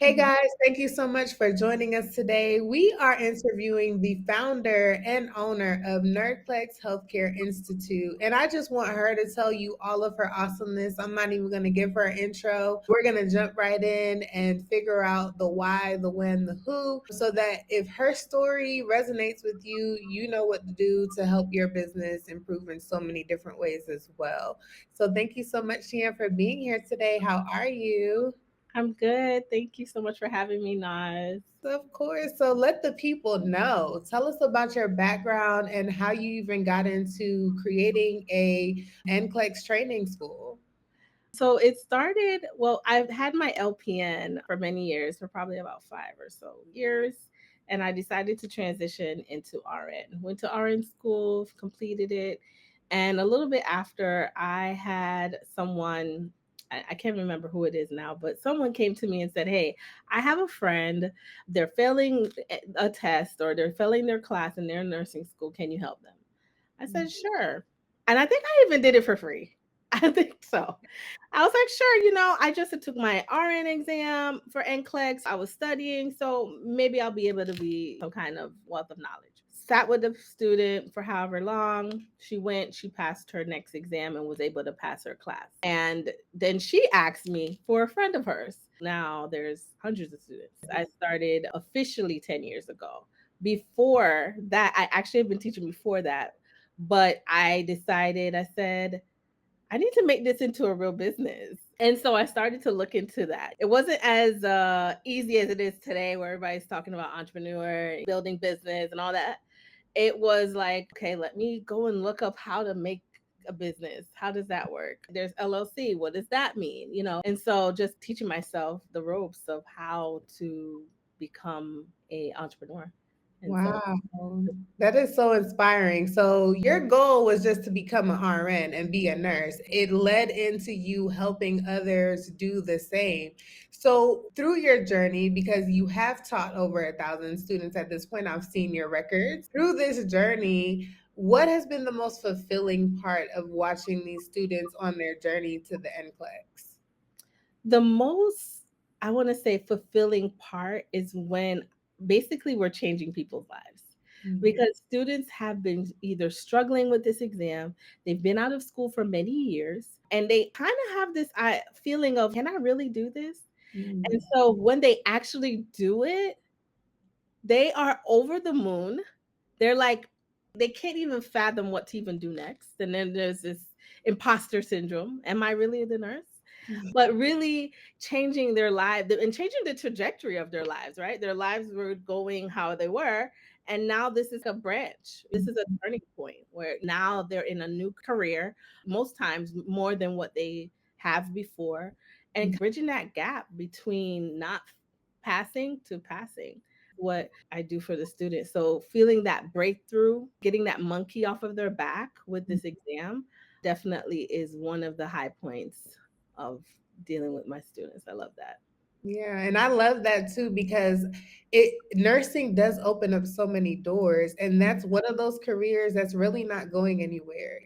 Hey guys, thank you so much for joining us today. We are interviewing the founder and owner of Nurclex Healthcare Institute. And I just want her to tell you all of her awesomeness. I'm not even going to give her an intro. We're going to jump right in and figure out the why, the when, the who, so that if her story resonates with you, you know what to do to help your business improve in so many different ways as well. So thank you so much, Tian, for being here today. How are you? I'm good. Thank you so much for having me, Naz. Of course. So let the people know. Tell us about your background and how you even got into creating a NCLEX training school. So it started, well, I've had my LPN for many years, for probably about 5 or so years. And I decided to transition into RN. Went to RN school, completed it. And a little bit after, I had someone, I can't remember who it is now, but someone came to me and said, "Hey, I have a friend. They're failing a test or they're failing their class in their nursing school. Can you help them?" I said, "Sure." And I think I even did it for free. I think so. I was like, "Sure, I just took my RN exam for NCLEX. I was studying, so maybe I'll be able to be some kind of wealth of knowledge." Sat with the student for however long. She passed her next exam and was able to pass her class. And then she asked me for a friend of hers. Now there's hundreds of students. I started officially 10 years ago. Before that, I actually have been teaching before that, but I said, I need to make this into a real business. And so I started to look into that. It wasn't as easy as it is today, where everybody's talking about entrepreneur, building business, and all that. It was like, okay, let me go and look up how to make a business. How does that work? There's LLC. What does that mean? And so just teaching myself the ropes of how to become a entrepreneur. And so Wow, that is so inspiring. So, your goal was just to become an RN and be a nurse. It led into you helping others do the same. So, through your journey, because you have taught over 1,000 students at this point, I've seen your records. Through this journey, what has been the most fulfilling part of watching these students on their journey to the NCLEX? the most, I want to say, fulfilling part is when basically we're changing people's lives, Mhm. because students have been either struggling with this exam, they've been out of school for many years, and they kind of have this feeling of, can I really do this? And Mhm. so when they actually do it, they are over the moon. They're like, they can't even fathom what to even do next. And then there's this imposter syndrome. Am I really the nurse? But really changing their life and changing the trajectory of their lives, right? Their lives were going how they were. And now this is a branch. This is a turning point where now they're in a new career, most times more than what they have before, and bridging that gap between not passing to passing. What I do for the students. So feeling that breakthrough, getting that monkey off of their back with this exam definitely is one of the high points of dealing with my students. I love that. Yeah, and I love that too because it nursing does open up so many doors, and that's one of those careers that's really not going anywhere,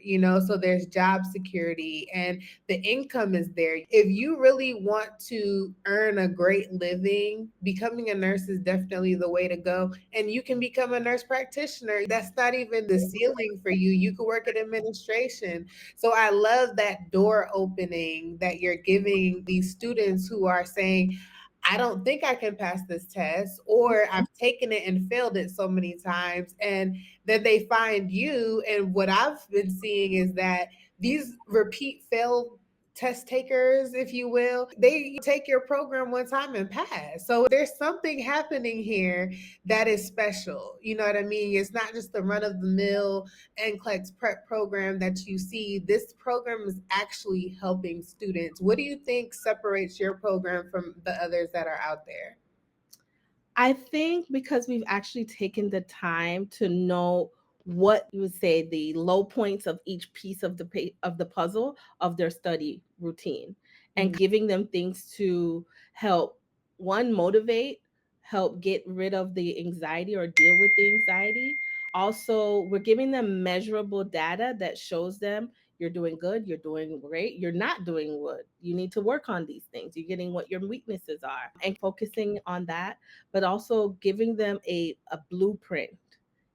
So there's job security and the income is there. If you really want to earn a great living, becoming a nurse is definitely the way to go. And you can become a nurse practitioner. That's not even the ceiling for you. You could work at administration. So I love that door opening that you're giving these students who are saying, I don't think I can pass this test, or I've taken it and failed it so many times. And then they find you. And what I've been seeing is that these repeat failed test takers, if you will, they take your program one time and pass. So there's something happening here that is special. You know what I mean? It's not just the run of the mill NCLEX prep program that you see. This program is actually helping students. What do you think separates your program from the others that are out there? I think because we've actually taken the time to know what you would say the low points of each piece of the puzzle of their study routine, and giving them things to help one motivate, help get rid of the anxiety or deal with the anxiety. Also, we're giving them measurable data that shows them You're doing good, you're doing great, you're not doing what you need to work on these things. You're getting what your weaknesses are and focusing on that, but also giving them a blueprint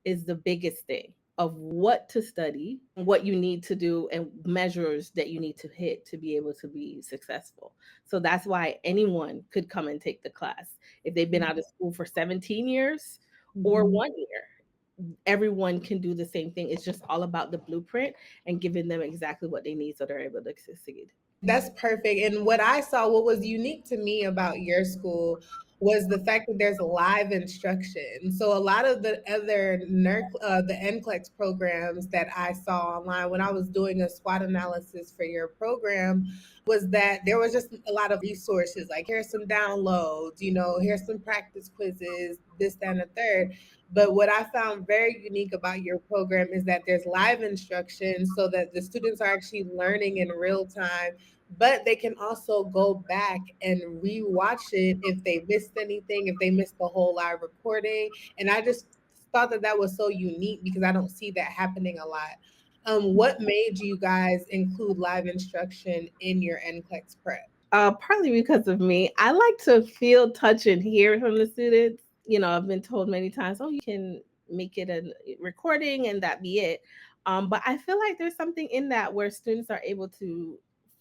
is the biggest thing of what to study, what you need to do, and measures that you need to hit to be able to be successful. So that's why anyone could come and take the class. If they've been out of school for 17 years or Mhm. 1 year, everyone can do the same thing. It's just all about the blueprint and giving them exactly what they need so they're able to succeed. That's perfect. And what I saw, what was unique to me about your school was the fact that there's live instruction. So a lot of the other the NCLEX programs that I saw online when I was doing a SWOT analysis for your program was that there was just a lot of resources. Like here's some downloads, here's some practice quizzes, this, that, and the third. But what I found very unique about your program is that there's live instruction so that the students are actually learning in real time, but they can also go back and rewatch it if they missed anything, if they missed the whole live recording. And I just thought that that was so unique because I don't see that happening a lot. What made you guys include live instruction in your NCLEX prep? Partly because of me. I like to feel, touch, and hear from the students. I've been told many times, oh, you can make it a recording and that be it. But I feel like there's something in that where students are able to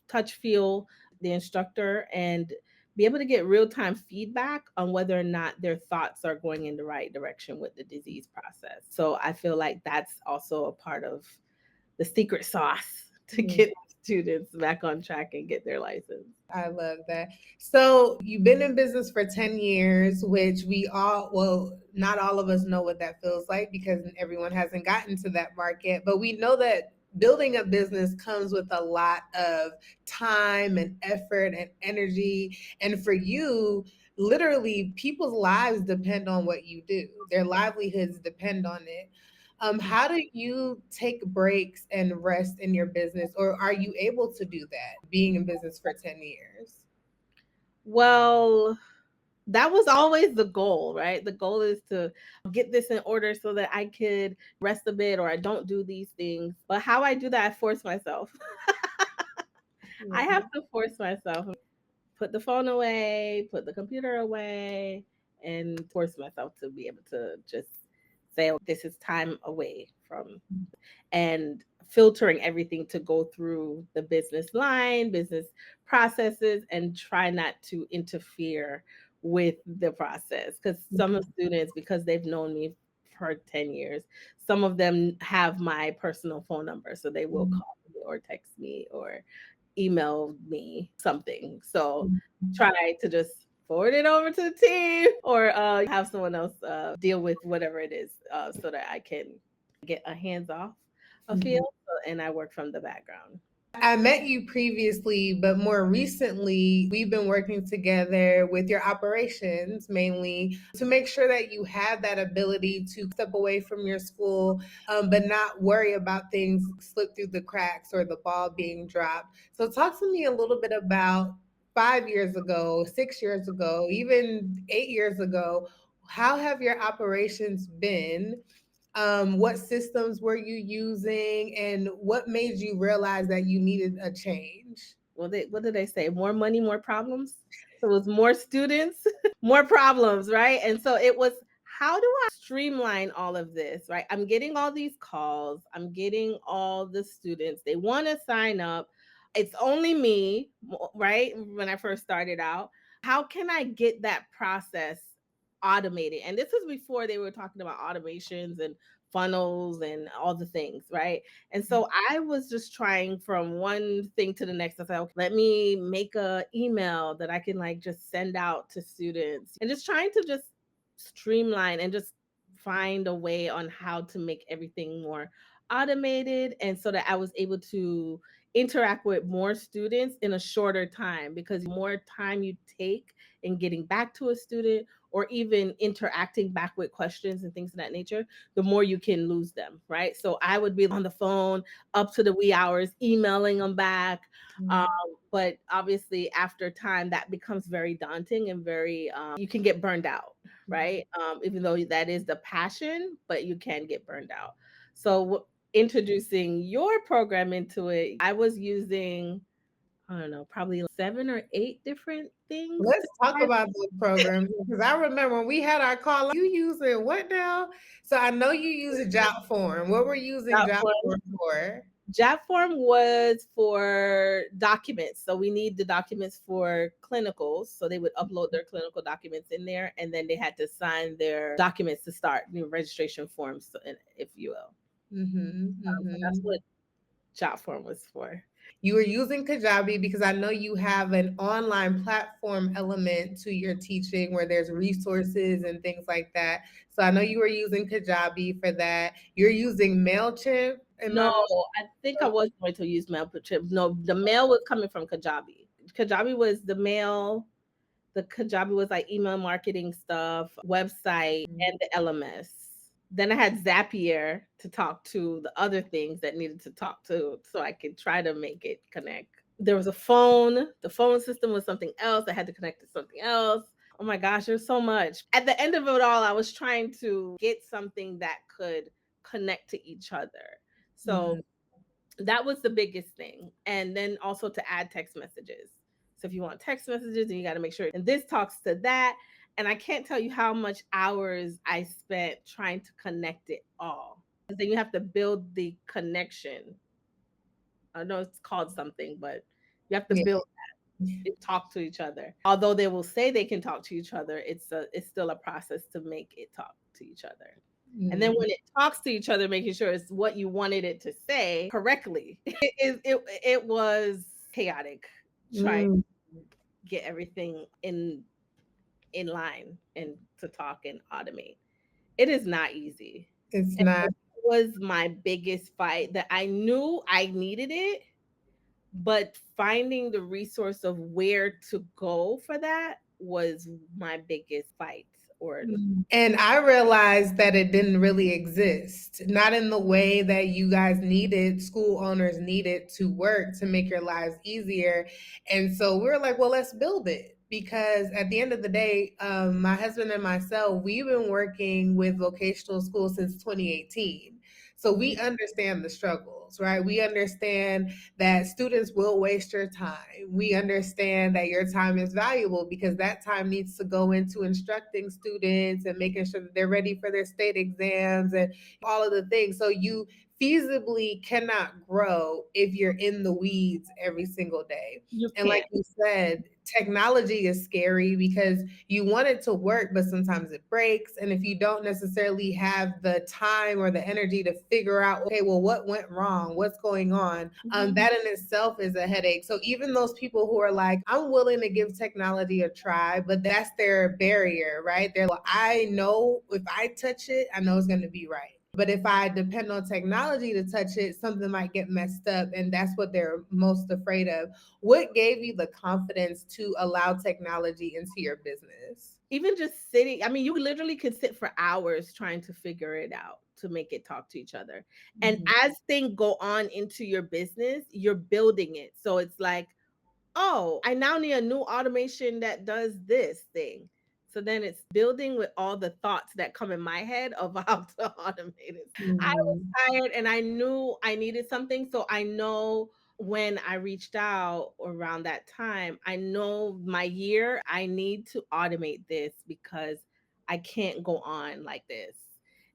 touch, feel the instructor and be able to get real time feedback on whether or not their thoughts are going in the right direction with the disease process. So I feel like that's also a part of the secret sauce to get students back on track and get their license. I love that. So you've been in business for 10 years, which well, not all of us know what that feels like because everyone hasn't gotten to that market, but we know that building a business comes with a lot of time and effort and energy. And for you, literally, people's lives depend on what you do. Their livelihoods depend on it. How do you take breaks and rest in your business, or are you able to do that being in business for 10 years? Well, that was always the goal, right? The goal is to get this in order so that I could rest a bit or I don't do these things. But how I do that, I force myself. I Yeah. have to force myself. Put the phone away, put the computer away, and force myself to be able to just say, oh, this is time away from, and filtering everything to go through the business line, business processes, and try not to interfere with the process. Because some of the students, because they've known me for 10 years, some of them have my personal phone number. So they will call me or text me or email me something. So try to just forward it over to the team or have someone else deal with whatever it is so that I can get a hands off a feel and I work from the background. I met you previously, but more recently, we've been working together with your operations mainly to make sure that you have that ability to step away from your school, but not worry about things slip through the cracks or the ball being dropped. So, talk to me a little bit about 5 years ago, 6 years ago, even 8 years ago. How have your operations been? What systems were you using, and what made you realize that you needed a change? Well, what did they say? More money, more problems. So it was more students, more problems, right? And so it was, how do I streamline all of this, right? I'm getting all these calls, I'm getting all the students, they want to sign up. It's only me, right? When I first started out, how can I get that process automated? And this was before they were talking about automations and funnels and all the things, right? And so I was just trying from one thing to the next. I said, okay, let me make a email that I can like just send out to students and just trying to just streamline and just find a way on how to make everything more automated and so that I was able to interact with more students in a shorter time, because more time you take in getting back to a student or even interacting back with questions and things of that nature, the more you can lose them, right? So I would be on the phone up to the wee hours, emailing them back. Um, but obviously, after time, that becomes very daunting and very, you can get burned out, right? Even though that is the passion, but you can get burned out. So introducing your program into it, I was using, I don't know, probably 7 or 8 different things to Let's talk try. about those programs because I remember when we had our call, you using what now? So I know you use a job form. What were you using job Jotform. form for? Jotform was for documents. So we need the documents for clinicals. So they would upload their clinical documents in there, and then they had to sign their documents to start registration forms, if you will. So that's Mm-hmm. what Jotform was for. You were using Kajabi because I know you have an online platform element to your teaching where there's resources and things like that. So I know you were using Kajabi for that. You're using MailChimp. Am I No, wrong? I think I was going to use mail per trip. No, the mail was coming from Kajabi. Kajabi was the mail. The Kajabi was like email marketing stuff, website, and the LMS. Then I had Zapier to talk to the other things that needed to talk to so I could try to make it connect. There was a phone. The phone system was something else. I had to connect to something else. Oh my gosh, there's so much. At the end of it all, I was trying to get something that could connect to each other. So Mhm. that was the biggest thing. And then also to add text messages. So if you want text messages, then you got to make sure. And this talks to that. And I can't tell you how much hours I spent trying to connect it all. Then you have to build the connection. I know it's called something, but you have to Yeah. build it, talk to each other. Although they will say they can talk to each other, it's still a process to make it talk to each other. And then Mhm. when it talks to each other, making sure it's what you wanted it to say correctly. It was chaotic trying Mm. to get everything in line and to talk and automate. It is not easy. It's And not. it was my biggest fight that I knew I needed it, but finding the resource of where to go for that was my biggest fight. Or And I realized that it didn't really exist, not in the way that you guys needed, school owners needed to work to make your lives easier. And so we were like, well, let's build it. Because at the end of the day, my husband and myself, we've been working with vocational schools since 2018. So we understand the struggles, right? We understand that students will waste your time. We understand that your time is valuable because that time needs to go into instructing students and making sure that they're ready for their state exams and all of the things. So you feasibly cannot grow if you're in the weeds every single day. you And like can't. you said, technology is scary because you want it to work, but sometimes it breaks. And if you don't necessarily have the time or the energy to figure out, okay, well, what went wrong? What's going on? That in itself is a headache. So even those people who are like, I'm willing to give technology a try, but that's their barrier, right? They're like, I know if I touch it, I know it's going to be right. But if I depend on technology to touch it, something might get messed up. And that's what they're most afraid of. What gave you the confidence to allow technology into your business? Even just sitting, I mean, you literally could sit for hours trying to figure it out to make it talk to each other. And Mhm. as things go on into your business, you're building it. So it's like, oh, I now need a new automation that does this thing. So then it's building with all the thoughts that come in my head of how to automate it. I was Mhm. tired and I knew I needed something. So I know when I reached out around that time, I know my year, I need to automate this because I can't go on like this.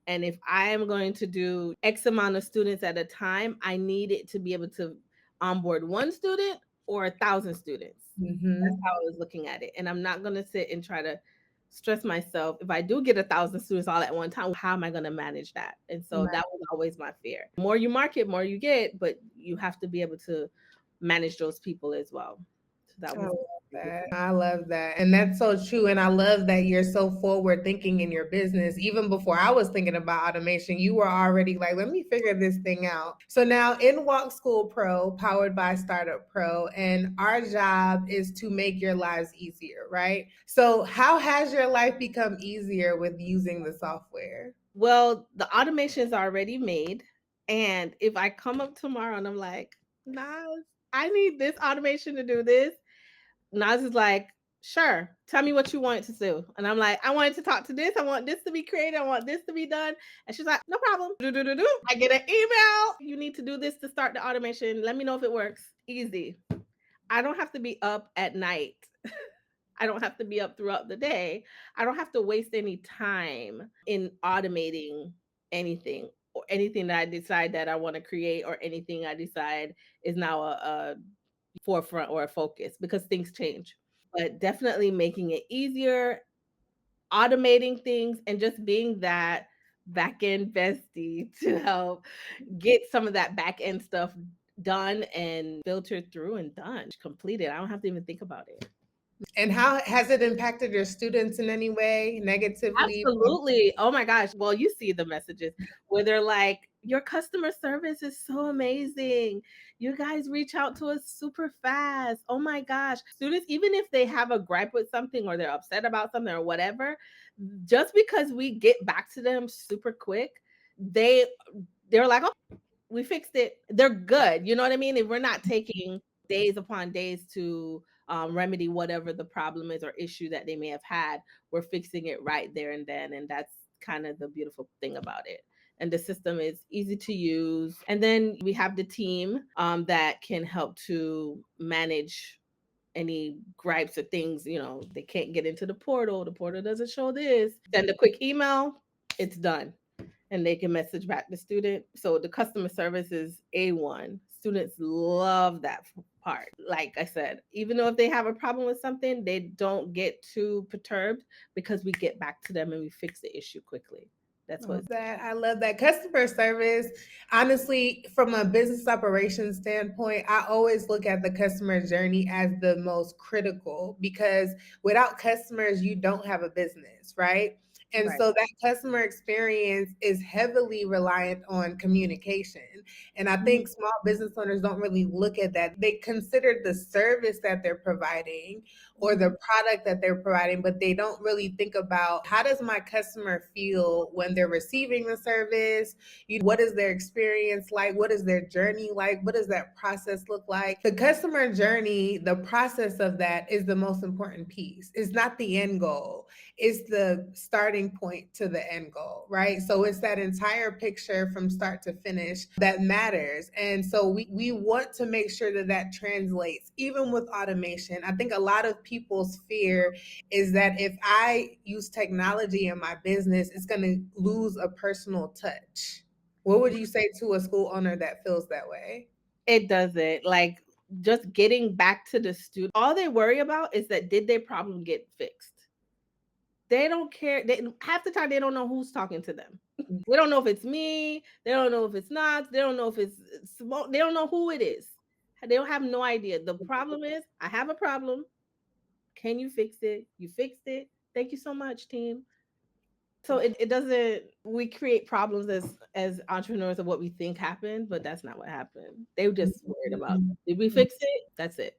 And if I am going to do X amount of students at a time, I need it to be able to onboard one student or 1,000 students. That's Mhm. how I was looking at it. And I'm not going to sit and try to stress myself. If I do get 1,000 students all at one time, how am I going to manage that? And so Right. that was always my fear. The more you market, more you get, but you have to be able to manage those people as well. So that I was love the biggest that. thing. I love that. And that's so true. And I love that you're so forward thinking in your business. Even before I was thinking about automation, you were already like, let me figure this thing out. So now in Walk School Pro, powered by Startup Pro, and our job is to make your lives easier, right? So how has your life become easier with using the software? Well, the automation is already made. And if I come up tomorrow and I'm like, Nas, I need this automation to do this, Nas is like, Sure, tell me what you want it to do. And I'm like, I want it to talk to this. I want this to be created. I want this to be done. And she's like, no problem. Do. I get an email. You need to do this to start the automation. Let me know if it works. Easy. I don't have to be up at night. I don't have to be up throughout the day. I don't have to waste any time in automating anything or anything that I decide that I want to create or anything I decide is now a forefront or a focus because things change. But definitely making it easier, automating things, and just being that back-end bestie to help get some of that back-end stuff done and filtered through and done, completed. I don't have to even think about it. And how has it impacted your students in any way, negatively? Absolutely. Oh my gosh. Well, you see the messages where they're like, your customer service is so amazing. You guys reach out to us super fast. Oh my gosh. Students, even if they have a gripe with something or they're upset about something or whatever, just because we get back to them super quick, they're like, oh, we fixed it. They're good. You know what I mean? If we're not taking days upon days to remedy whatever the problem is or issue that they may have had, we're fixing it right there and then. And that's kind of the beautiful thing about it. And the system is easy to use. And then we have the team that can help to manage any gripes or things, they can't get into the portal doesn't show this, send a quick email, it's done, and they can message back the student. So the customer service is A1. Students love that part. Like I said, even though if they have a problem with something, they don't get too perturbed because we get back to them and we fix the issue quickly. That's what I love that customer service. Honestly, from a business operations standpoint, I always look at the customer journey as the most critical because without customers, you don't have a business, right? And right. so that customer experience is heavily reliant on communication. And I think small business owners don't really look at that. They consider the service that they're providing or the product that they're providing, but they don't really think about how does my customer feel when they're receiving the service? What is their experience like? What is their journey like? What does that process look like? The customer journey, the process of that is the most important piece. It's not the end goal. It's the starting point to the end goal, right? So it's that entire picture from start to finish that matters. And so we want to make sure that that translates, even with automation. I think a lot of people's fear is that if I use technology in my business, it's going to lose a personal touch. What would you say to a school owner that feels that way? It doesn't. Like, just getting back to the student, all they worry about is that did their problem get fixed? They don't care. Half the time they don't know who's talking to them. They don't know if it's me. They don't know if it's not. They don't know if it's smoke. They don't know who it is. They don't have no idea. The problem is, I have a problem. Can you fix it? You fixed it. Thank you so much, team. So it doesn't, we create problems as entrepreneurs of what we think happened, but that's not what happened. They were just worried about, did we fix it? That's it.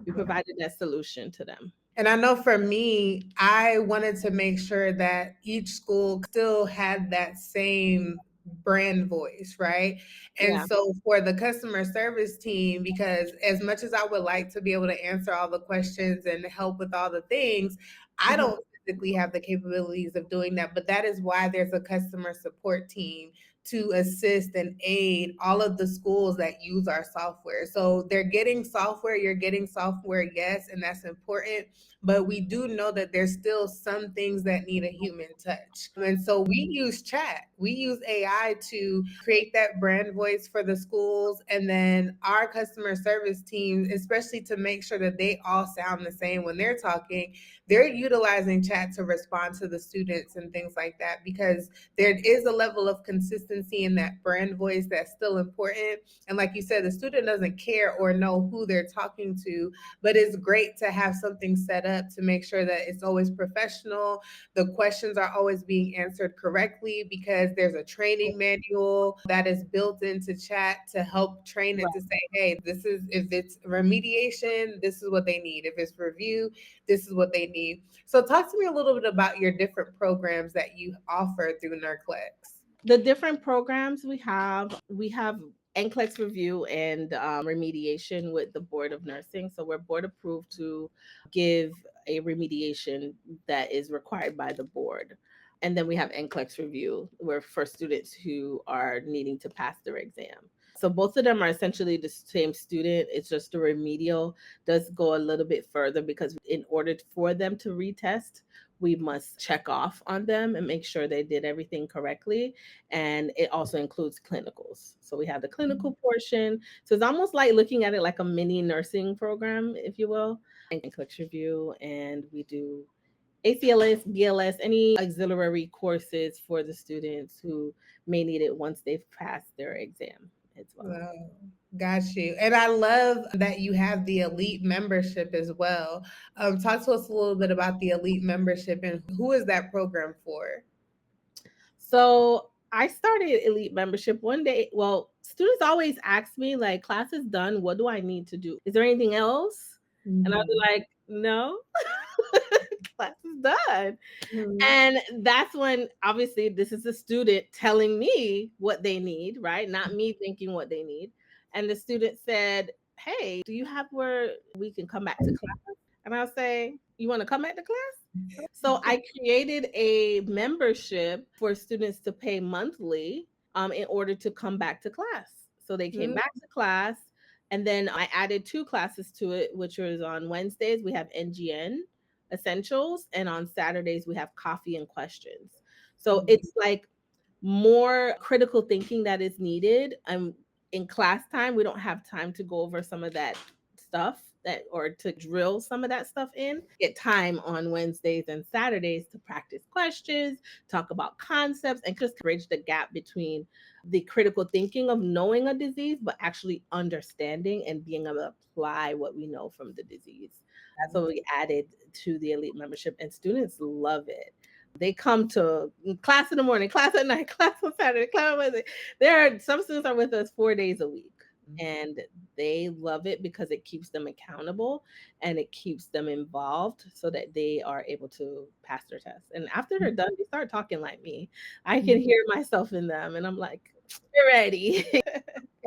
We provided that solution to them. And I know for me, I wanted to make sure that each school still had that same brand voice, right? And Yeah. so for the customer service team, because as much as I would like to be able to answer all the questions and help with all the things, I don't physically have the capabilities of doing that. But that is why there's a customer support team to assist and aid all of the schools that use our software. So they're getting software, you're getting software, yes, and that's important. But we do know that there's still some things that need a human touch. And so we use chat, we use AI to create that brand voice for the schools. And then our customer service team, especially to make sure that they all sound the same when they're talking, they're utilizing chat to respond to the students and things like that, because there is a level of consistency in that brand voice that's still important. And like you said, the student doesn't care or know who they're talking to, but it's great to have something set up to make sure that it's always professional. The questions are always being answered correctly because there's a training manual that is built into chat to help train it to say, hey, this is, if it's remediation, this is what they need. If it's review, this is what they need. So talk to me a little bit about your different programs that you offer through Nurclex. The different programs we have NCLEX review and remediation with the Board of Nursing. So we're board approved to give a remediation that is required by the board. And then we have NCLEX review, where for students who are needing to pass their exam. So both of them are essentially the same student. It's just the remedial does go a little bit further, because in order for them to retest, we must check off on them and make sure they did everything correctly. And it also includes clinicals. So we have the clinical portion. So it's almost like looking at it like a mini nursing program, if you will, and NCLEX review. And we do ACLS, BLS, any auxiliary courses for the students who may need it once they've passed their exam as well. Wow. Got you. And I love that you have the elite membership as well. Talk to us a little bit about the elite membership and who is that program for? So I started elite membership one day. Well, students always ask me, like, class is done. What do I need to do? Is there anything else? And I'll be like, no, class is done. Mhm. And that's when, obviously, this is the student telling me what they need, right? Not me thinking what they need. And the student said, hey, do you have where we can come back to class? And I'll say, you want to come back to class? So I created a membership for students to pay monthly in order to come back to class. So they came back to class. And then I added 2 classes to it, which was on Wednesdays, we have NGN essentials, and on Saturdays we have coffee and questions. So it's like more critical thinking that is needed. In class time, we don't have time to go over some of that stuff, that or to drill some of that stuff in. Get time on Wednesdays and Saturdays to practice questions, talk about concepts, and just bridge the gap between the critical thinking of knowing a disease, but actually understanding and being able to apply what we know from the disease. That's what we added to the elite membership, and students love it. They come to class in the morning, class at night, class on Saturday, class on Wednesday. Some students are with us 4 days a week, and they love it because it keeps them accountable and it keeps them involved so that they are able to pass their tests. And after they're done, they start talking like me. I can hear myself in them, and I'm like, you're ready.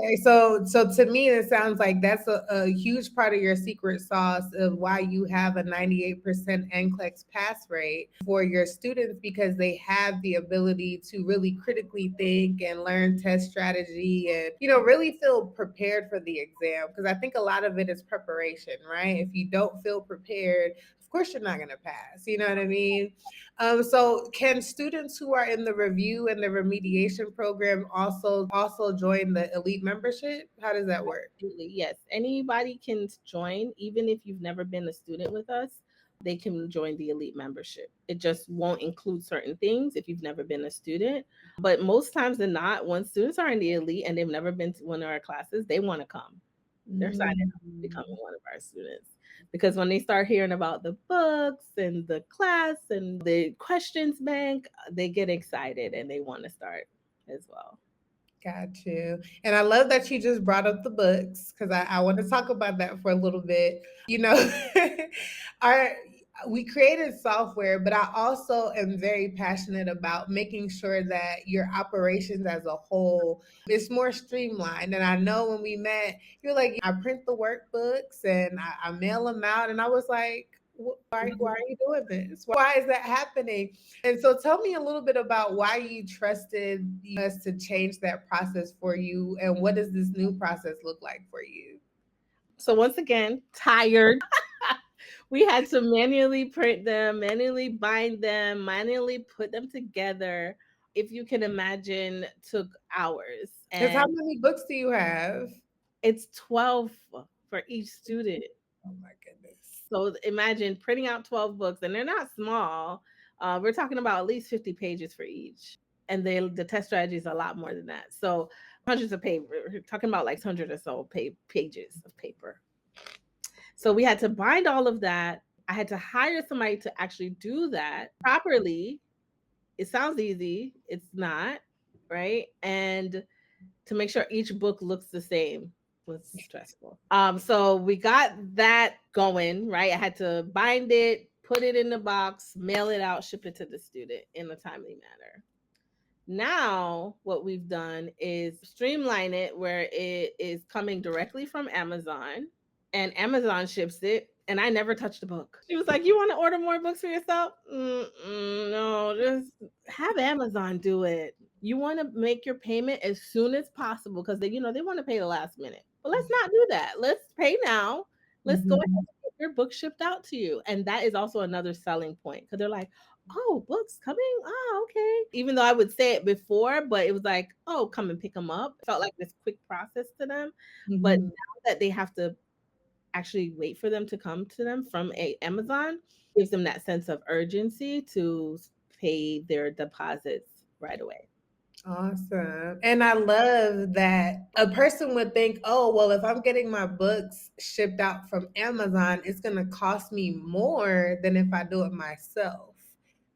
Okay, so to me, it sounds like that's a huge part of your secret sauce of why you have a 98% NCLEX pass rate for your students, because they have the ability to really critically think and learn test strategy and, really feel prepared for the exam. Because I think a lot of it is preparation, right? If you don't feel prepared, of course you're not going to pass. You know what I mean? So can students who are in the review and the remediation program also join the elite membership? How does that work? Absolutely, yes. Anybody can join, even if you've never been a student with us. They can join the elite membership. It just won't include certain things if you've never been a student. But most times than not, when students are in the elite and they've never been to one of our classes, they want to come. They're signing up to becoming one of our students, because when they start hearing about the books and the class and the questions bank, they get excited and they want to start as well. Got you. And I love that you just brought up the books, because I want to talk about that for a little bit. Our we created software, but I also am very passionate about making sure that your operations as a whole is more streamlined. And I know when we met, you're like, I print the workbooks and I mail them out. And I was like, why are you doing this? Why is that happening? And so tell me a little bit about why you trusted us to change that process for you, and what does this new process look like for you? So once again, tired. We had to manually print them, manually bind them, manually put them together. If you can imagine, took hours. Because how And many books do you have? it's 12 for each student. Oh my goodness. So imagine printing out 12 books, and they're not small. We're talking about at least 50 pages for each. And the test strategy is a lot more than that. So hundreds of paper, we're talking about like 100 or so pages of paper. So we had to bind all of that. I had to hire somebody to actually do that properly. It sounds easy, it's not, right? And to make sure each book looks the same was stressful. So we got that going, right? I had to bind it, put it in the box, mail it out, ship it to the student in a timely manner. Now, what we've done is streamline it where it is coming directly from Amazon and Amazon ships it. And I never touched a book. She was like, "You want to order more books for yourself? No, just have Amazon do it. You want to make your payment as soon as possible because they want to pay the last minute. But let's not do that. Let's pay now. Let's go ahead Mhm. and get your book shipped out to you." And that is also another selling point because they're like, "Oh, books coming? Oh, okay." Even though I would say it before, but it was like, "Oh, come and pick them up." It felt like this quick process to them. But Mhm. now that they have to actually wait for them to come to them from Amazon, gives them that sense of urgency to pay their deposits right away. Awesome. And I love that a person would think, oh, well, if I'm getting my books shipped out from Amazon, it's going to cost me more than if I do it myself.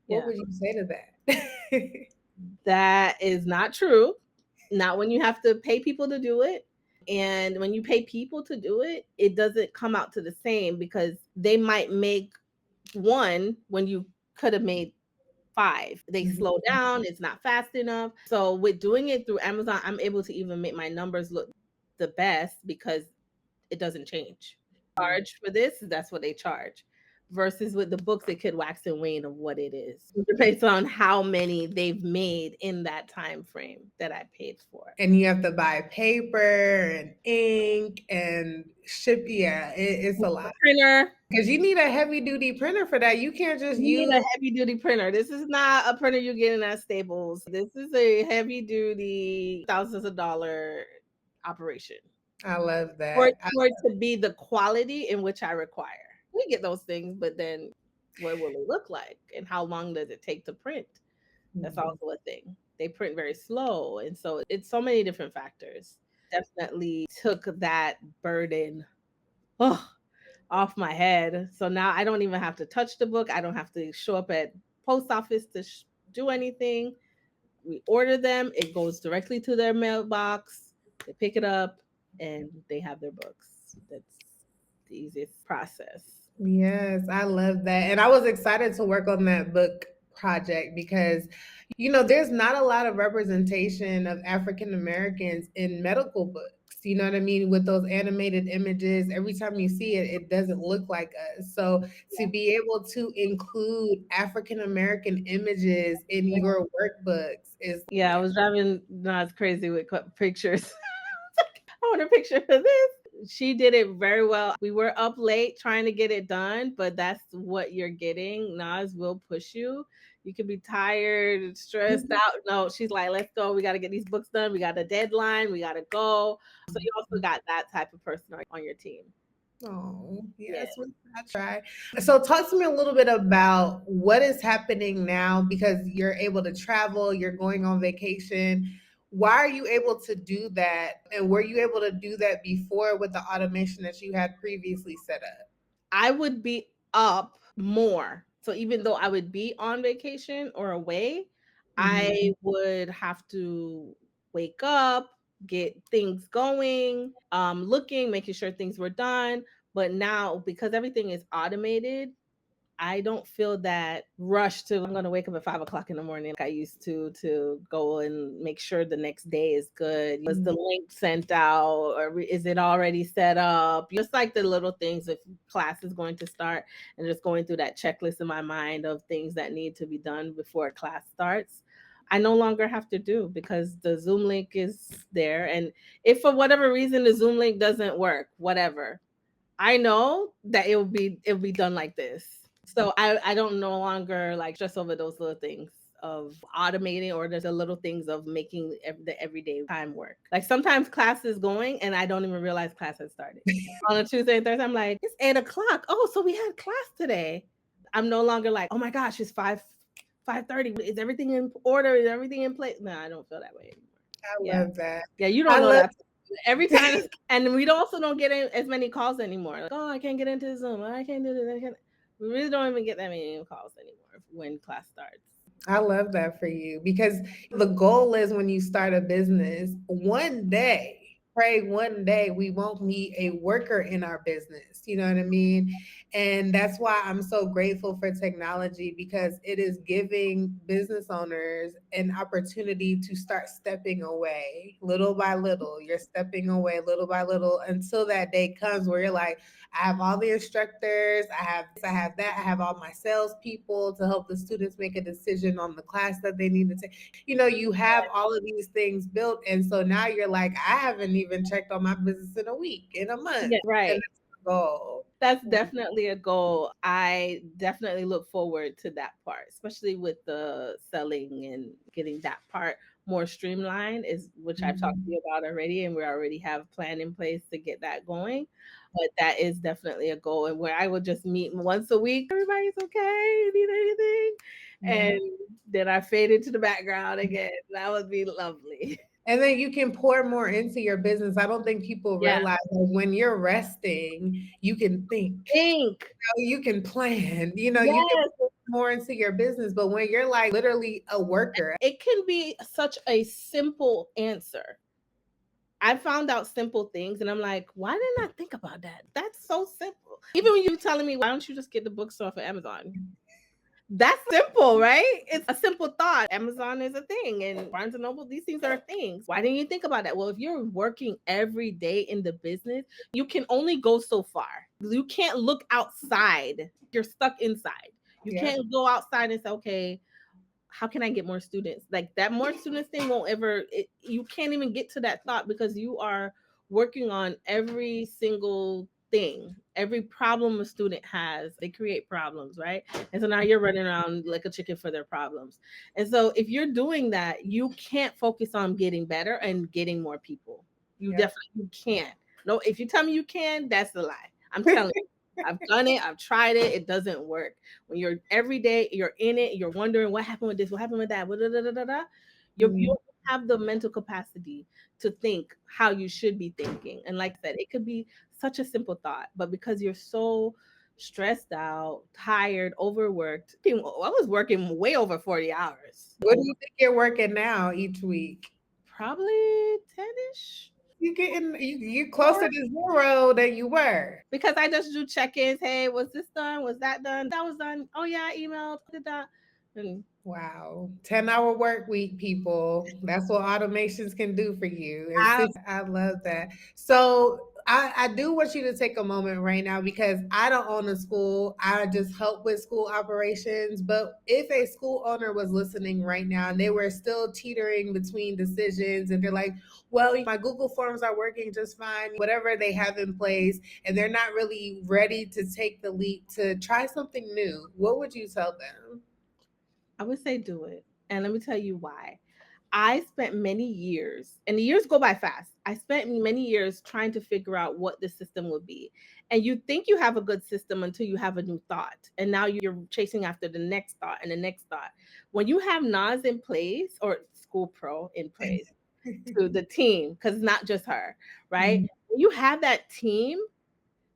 What Yeah. would you say to that? That is not true. Not when you have to pay people to do it. And when you pay people to do it, it doesn't come out to the same because they might make one when you could have made five. They Mhm. slow down, it's not fast enough. So with doing it through Amazon, I'm able to even make my numbers look the best because it doesn't change. Charge for this, that's what they charge. Versus with the books, it could wax and wane of what it is. It depends on how many they've made in that time frame that I paid for. And you have to buy paper and ink and ship. Yeah, it's a lot. Printer. Because you need a heavy duty printer for that. You can't just You need use. a heavy duty printer. This is not a printer you're getting at Staples. This is a heavy duty, thousands of dollar operation I love for that. for it to be the quality in which I require. We get those things, but then what will it look like, and how long does it take to print? That's Mhm. also a thing. They print very slow, and so it's so many different factors. Definitely took that burden oh, off my head. So now I don't even have to touch the book. I don't have to show up at post office to do anything. We order them, it goes directly to their mailbox. They pick it up and they have their books. That's the easiest process. Yes, I love that. And I was excited to work on that book project because, there's not a lot of representation of African Americans in medical books. You know what I mean? With those animated images, every time you see it, it doesn't look like us. So to be able to include African American images in your workbooks is, Yeah, I was driving Nas crazy with pictures. I want a picture of this. She did it very well. We were up late trying to get it done, but that's what you're getting. Nas will push you. You could be tired, stressed out. No, she's like, let's go. We got to get these books done. We got a deadline. We got to go. So you also got that type of person on your team. oh, Yeah. yes, I try. So, talk to me a little bit about what is happening now because you're able to travel, you're going on vacation. Why are you able to do that? And were you able to do that before with the automation that you had previously set up? I would be up more. So even though I would be on vacation or away, Mhm. I would have to wake up, get things going, looking, making sure things were done. But now because everything is automated, I don't feel that rush to I'm gonna wake up at 5 o'clock in the morning like I used to go and make sure the next day is good. Was the Mhm. link sent out or is it already set up? Just like the little things if class is going to start and just going through that checklist in my mind of things that need to be done before class starts. I no longer have to do because the Zoom link is there. And if for whatever reason the Zoom link doesn't work, whatever, I know that it'll be done like this. So I don't no longer like stress over those little things of automating or there's the little things of making the everyday time work. Like sometimes class is going and I don't even realize class has started. On a Tuesday and Thursday, I'm like, it's 8 o'clock. Oh, so we had class today. I'm no longer like, oh my gosh, it's 5:30. Is everything in order? Is everything in place? No, I don't feel that way anymore. I Yeah. love that. Yeah, you I don't know love. that every time and we also don't get in as many calls anymore. Like, oh, I can't get into Zoom. I can't do this. I can't. We really don't even get that many calls anymore when class starts. I love that for you because the goal is when you start a business, one day, pray one day we won't need a worker in our business. fast. You know what I mean? And that's why I'm so grateful for technology, because it is giving business owners an opportunity to start stepping away little by little. You're stepping away little by little until that day comes where you're like, I have all the instructors, I have this, I have that, I have all my salespeople to help the students make a decision on the class that they need to take. You have all of these things built. And so now you're like, I haven't even checked on my business in a week, in a month. Yeah, And right. that's the goal. That's definitely a goal. I definitely look forward to that part, especially with the selling and getting that part more streamlined, is which I've talked to you about already, and we already have a plan in place to get that going. But that is definitely a goal, and where I would just meet once a week. Everybody's okay. Need anything? Yeah. And then I fade into the background again. That would be lovely. And then you can pour more into your business. I don't think people Yeah. realize that when you're resting, you can think, Think. you can plan, you can Yes. pour more into your business. But when you're like literally a worker, It can be such a simple answer. I found out simple things and I'm like, why didn't I think about that? That's so simple. Even when you telling me, why don't you just get the bookstore for Amazon? That's simple, right? It's a simple thought. Amazon is a thing and Barnes and Noble, these things are things. Why didn't you think about that? Well, if you're working every day in the business, you can only go so far. You can't look outside. You're stuck inside. You yeah. can't go outside and say, okay, how can I get more students? Like that more students thing won't ever, you can't even get to that thought because you are working on every single thing, every problem a student has. They create problems, right? And so now you're running around like a chicken for their problems. And so if you're doing that, you can't focus on getting better and getting more people. You definitely can't. No, if you tell me you can, that's a lie. I'm telling you. I've done it. I've tried it. It doesn't work. When you're every day, you're in it. You're wondering what happened with this, what happened with that. You don't have the mental capacity to think how you should be thinking. And like I said, it could be such a simple thought, but because you're so stressed out, tired, overworked. I was working way over 40 hours. What do you think you're working now each week? Probably 10-ish. You closer to zero than you were. Because I just do check-ins. Hey, was this done? Was that done? That was done. Oh yeah, I emailed. Did that? And Wow. 10-hour work week, people. That's what automations can do for you. I love that. So I do want you to take a moment right now, because I don't own a school. I just help with school operations. But if a school owner was listening right now and they were still teetering between decisions and they're like, well, my Google Forms are working just fine, whatever they have in place, and they're not really ready to take the leap to try something new, what would you tell them? I would say do it. And let me tell you why. I spent many years, and the years go by fast. I spent many years trying to figure out what the system would be. And you think you have a good system until you have a new thought. And now you're chasing after the next thought and the next thought. When you have NAS in place or SchoolPro in place to the team, because it's not just her, right? When you have that team,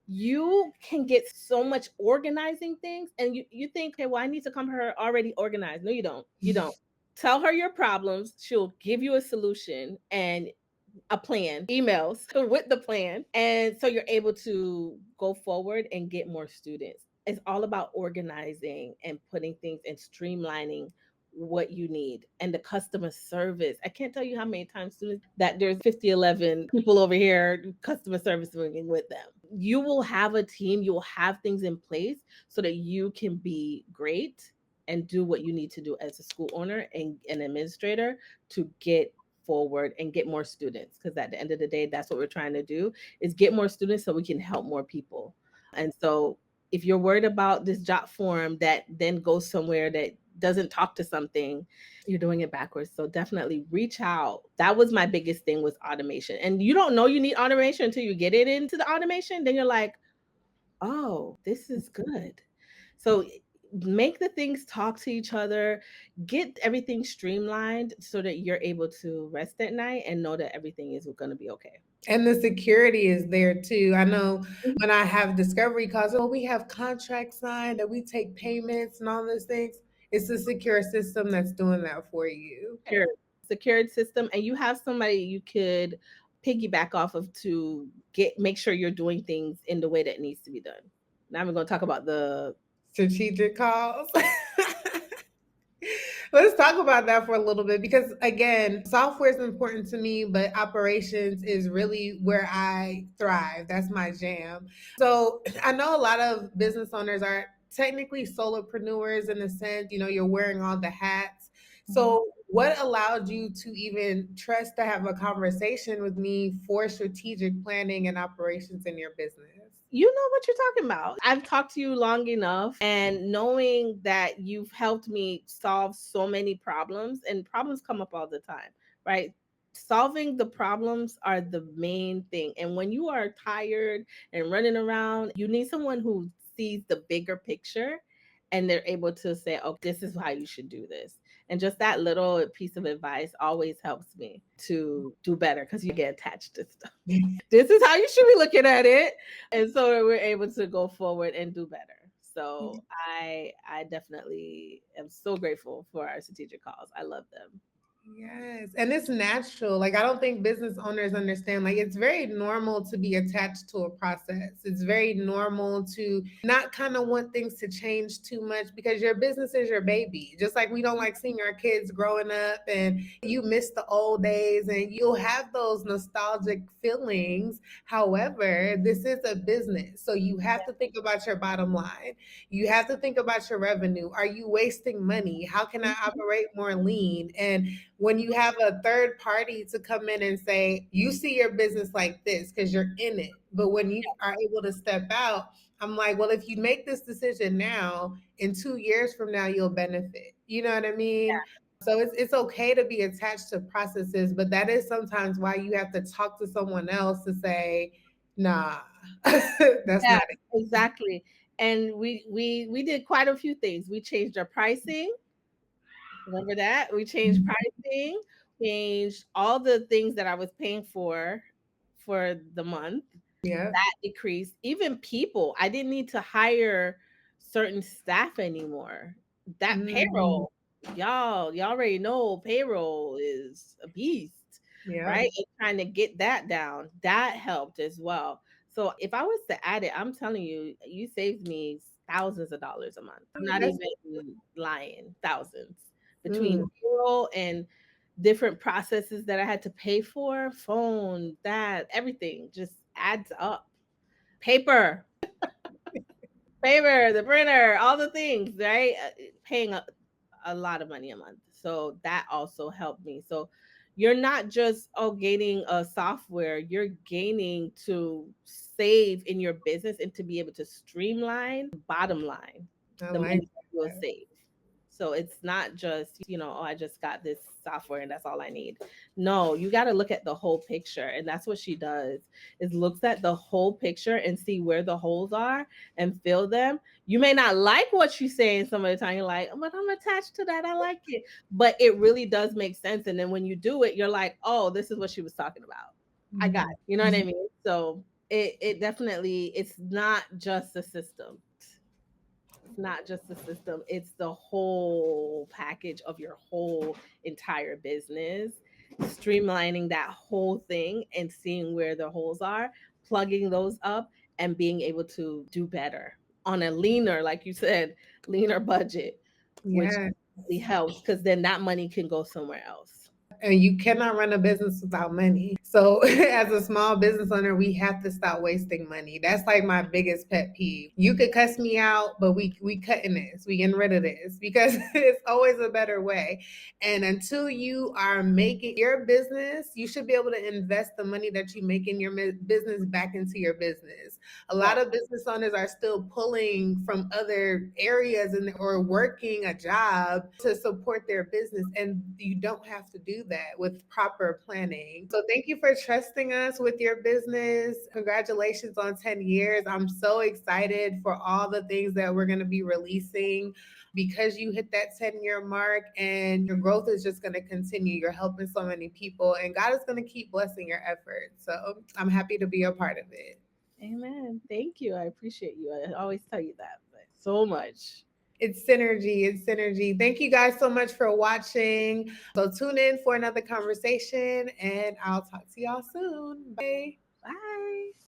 you can get so much organizing things and you think, okay, well, I need to come to her already organized. No, you don't. You don't. Tell her your problems. She'll give you a solution and a plan, emails with the plan. And so you're able to go forward and get more students. It's all about organizing and putting things and streamlining what you need and the customer service. I can't tell you how many times students that there's 50, 11 people over here, customer service working with them. You will have a team, you will have things in place so that you can be great and do what you need to do as a school owner and an administrator to get forward and get more students, because at the end of the day, that's what we're trying to do, is get more students so we can help more people. And so if you're worried about this job form that then goes somewhere that doesn't talk to something, you're doing it backwards. So definitely reach out. That was my biggest thing, was automation. And you don't know you need automation until you get it into the automation. Then you're like, oh, this is good. So make the things talk to each other, get everything streamlined so that you're able to rest at night and know that everything is going to be okay. And the security is there too. I know when I have discovery calls, oh, we have contracts signed and we take payments and all those things. It's a secure system that's doing that for you. Secured system, and you have somebody you could piggyback off of to make sure you're doing things in the way that needs to be done. Now I'm going to talk about the Strategic calls. Let's talk about that for a little bit because, again, software is important to me, but operations is really where I thrive. That's my jam. So I know a lot of business owners are technically solopreneurs in a sense, you're wearing all the hats. So, what allowed you to even trust to have a conversation with me for strategic planning and operations in your business? you know what you're talking about. I've talked to you long enough, and knowing that you've helped me solve so many problems, and problems come up all the time, right? Solving the problems are the main thing. And when you are tired and running around, you need someone who sees the bigger picture and they're able to say, oh, this is how you should do this. And just that little piece of advice always helps me to do better because you get attached to stuff. This is how you should be looking at it, and so that we're able to go forward and do better. So I definitely am so grateful for our strategic calls. I love them. Yes, and it's natural. Like I don't think business owners understand. Like it's very normal to be attached to a process. It's very normal to not kind of want things to change too much because your business is your baby. Just like we don't like seeing our kids growing up and you miss the old days and you'll have those nostalgic feelings. However, this is a business. So you have to think about your bottom line. You have to think about your revenue. Are you wasting money? How can I operate more lean? And when you have a third party to come in and say, you see your business like this because you're in it. But when you are able to step out, I'm like, well, if you make this decision now, in 2 years from now, you'll benefit. You know what I mean? So it's okay to be attached to processes, but that is sometimes why you have to talk to someone else to say, nah, that's Yeah, not it. exactly. And we did quite a few things. We changed our pricing. Remember that? We changed pricing, changed all the things that I was paying for the month. Yeah. That decreased. Even people, I didn't need to hire certain staff anymore. That Mm, payroll, y'all already know payroll is a beast, yeah. right? And trying to get that down, that helped as well. So if I was to add it, I'm telling you, you saved me thousands of dollars a month. I'm not That's even lying, thousands between mm, payroll and different processes that I had to pay for, phone, that, everything just adds up. Paper, paper, the printer, all the things, right? Paying a lot of money a month. So that also helped me. So you're not just gaining a software, you're gaining to save in your business and to be able to streamline bottom line, I the like money that you will that. save. So it's not just, oh, I just got this software and that's all I need. No, you got to look at the whole picture. And that's what she does, is looks at the whole picture and see where the holes are and fill them. You may not like what she's saying some of the time. You're like, but I'm attached to that. I like it. But it really does make sense. And then when you do it, you're like, oh, this is what she was talking about. I got Mhm. it. You know what I mean? So it definitely, it's not just the system. It's not just the system, it's the whole package of your whole entire business, streamlining that whole thing and seeing where the holes are, plugging those up, and being able to do better on a leaner, like you said, leaner budget, which Yeah. really helps because then that money can go somewhere else. And you cannot run a business without money. So, as a small business owner, we have to stop wasting money. That's like my biggest pet peeve. You could cuss me out, but we cutting this, we getting rid of this because it's always a better way. And until you are making your business, you should be able to invest the money that you make in your business back into your business. A lot Right. of business owners are still pulling from other areas and or working a job to support their business, and you don't have to do that with proper planning. So thank you for trusting us with your business. Congratulations on 10 years. I'm so excited for all the things that we're going to be releasing because you hit that 10-year mark, and your growth is just going to continue. You're helping so many people, and God is going to keep blessing your efforts. So I'm happy to be a part of it. Amen. Thank you. I appreciate you. I always tell you that, but so much. It's synergy. It's synergy. Thank you guys so much for watching. So tune in for another conversation, and I'll talk to y'all soon. Bye. Bye.